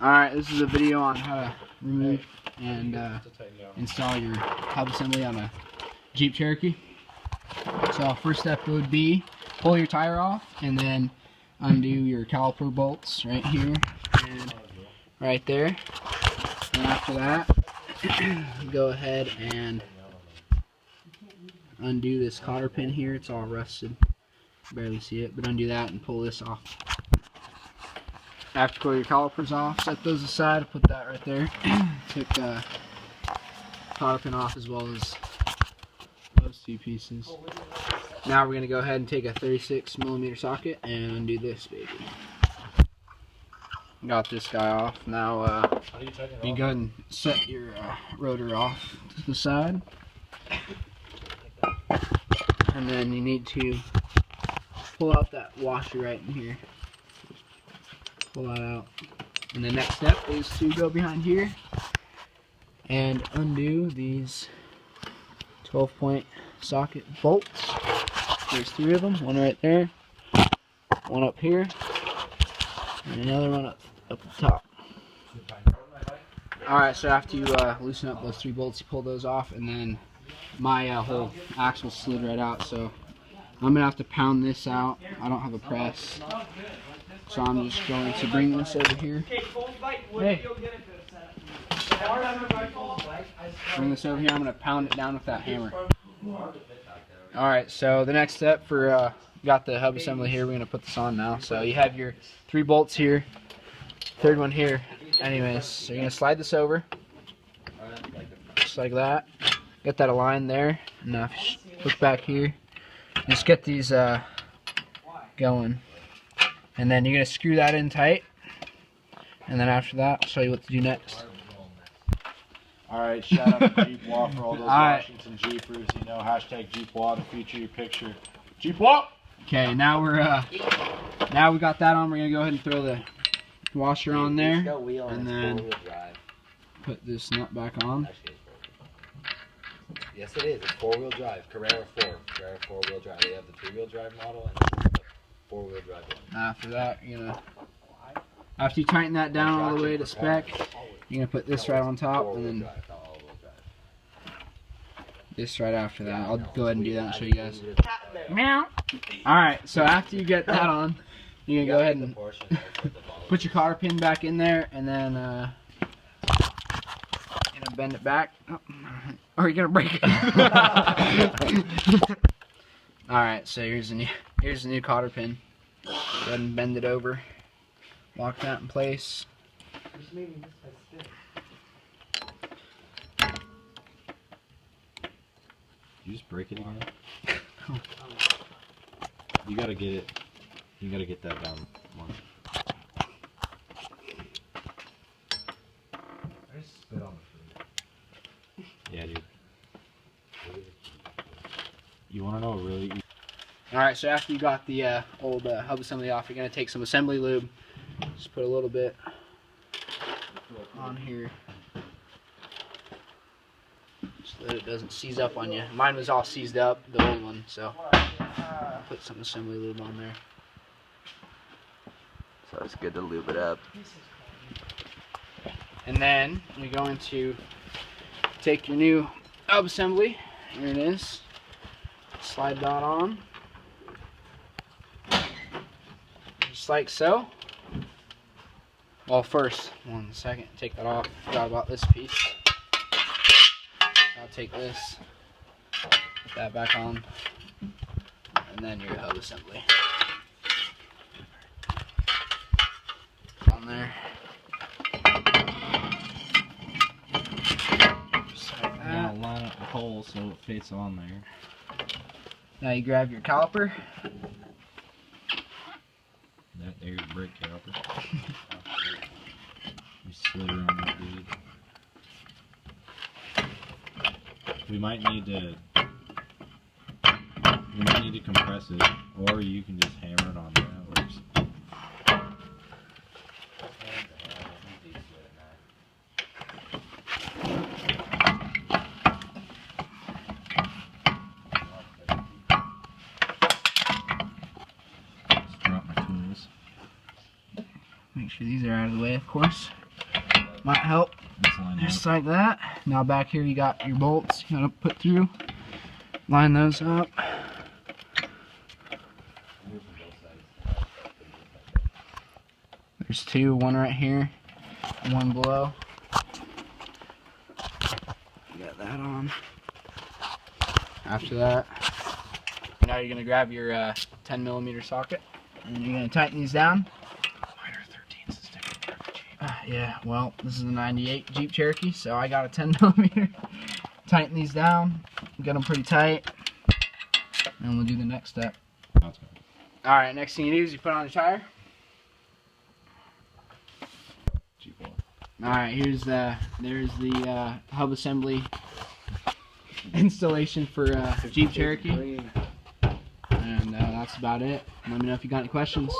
Alright, this is a video on how to remove and install your hub assembly on a Jeep Cherokee. So first step would be pull your tire off and then undo your caliper bolts right here and right there. And after that, go ahead and undo this cotter pin here. It's all rusted. Barely see it, but undo that and pull this off. After pull your calipers off, set those aside, put that right there. Took the cotter pin off as well as those two pieces. Now we're going to go ahead and take a 36mm socket and undo this baby. Got this guy off. Now you can go ahead and set your rotor off to the side. And then you need to pull out that washer right in here. Pull that out. And the next step is to go behind here and undo these 12-point socket bolts. There's 3 of them, one right there, one up here, and another one up the top. Alright, so after you loosen up those 3 bolts, you pull those off, and then my whole axle slid right out, so I'm going to have to pound this out. I don't have a press, so I'm just going to bring this over here. Hey. Bring this over here, I'm going to pound it down with that hammer. Alright, so the next step for, got the hub assembly here, we're going to put this on now. So you have your 3 bolts here, 3rd one here. Anyways, so you're going to slide this over, just like that. Get that aligned there. Now look back here. Just get these going. And then you're going to screw that in tight. And then after that, I'll show you what to do next. Alright, shout out to Jeep Walk for all those Washington Jeepers. You know, hashtag Jeep Walk to feature your picture. Jeep Walk! Okay, now now we got that on. We're going to go ahead and throw the washer on there. And then put this nut back on. Yes, it is. It's 4-wheel drive. Carrera 4. Carrera 4-wheel drive. They have the 3-wheel drive model and the 4-wheel drive one. After that, after you tighten that down all the way to spec, you're gonna put this right on top, and then this right after that. I'll go ahead and do that and show you guys. Meow. All right. So after you get that on, you're gonna go ahead and put your cotter pin back in there, and then bend it back. Oh, or you're gonna break it. Alright, so here's the new cotter pin. Go ahead and bend it over. Lock that in place. You just break it again? You gotta get it. You gotta get that down more. I just spit on the food. Yeah, dude. You wanna know really? Alright, so after you got the old hub assembly off, you're gonna take some assembly lube. Just put a little bit on here. So that it doesn't seize up on you. Mine was all seized up, the old one, so put some assembly lube on there. So it's good to lube it up. And then you're going to take your new hub assembly. Here it is. Slide that on. Just like so. Well, first, one second, take that off. Forgot about this piece. I'll take this, put that back on, and then your hub assembly. On there. Just like that. Now line up the hole so it fits on there. Now you grab your caliper. That there's brake caliper. You slid her on that dude. We might need to compress it, or you can just hammer it on there. That works. Make sure these are out of the way, of course. might help. Line Just like that. Now back here you got your bolts you gotta put through. Line those up. There's two, one right here, one below. Got that on. After that, now you're gonna grab your 10mm socket, and you're gonna tighten these down. Yeah, well, this is a 98 Jeep Cherokee, so I got a 10mm. Tighten these down, get them pretty tight, and we'll do the next step. Alright, next thing you do is you put on the tire. Alright, there's the hub assembly installation for Jeep Cherokee. And that's about it. Let me know if you got any questions.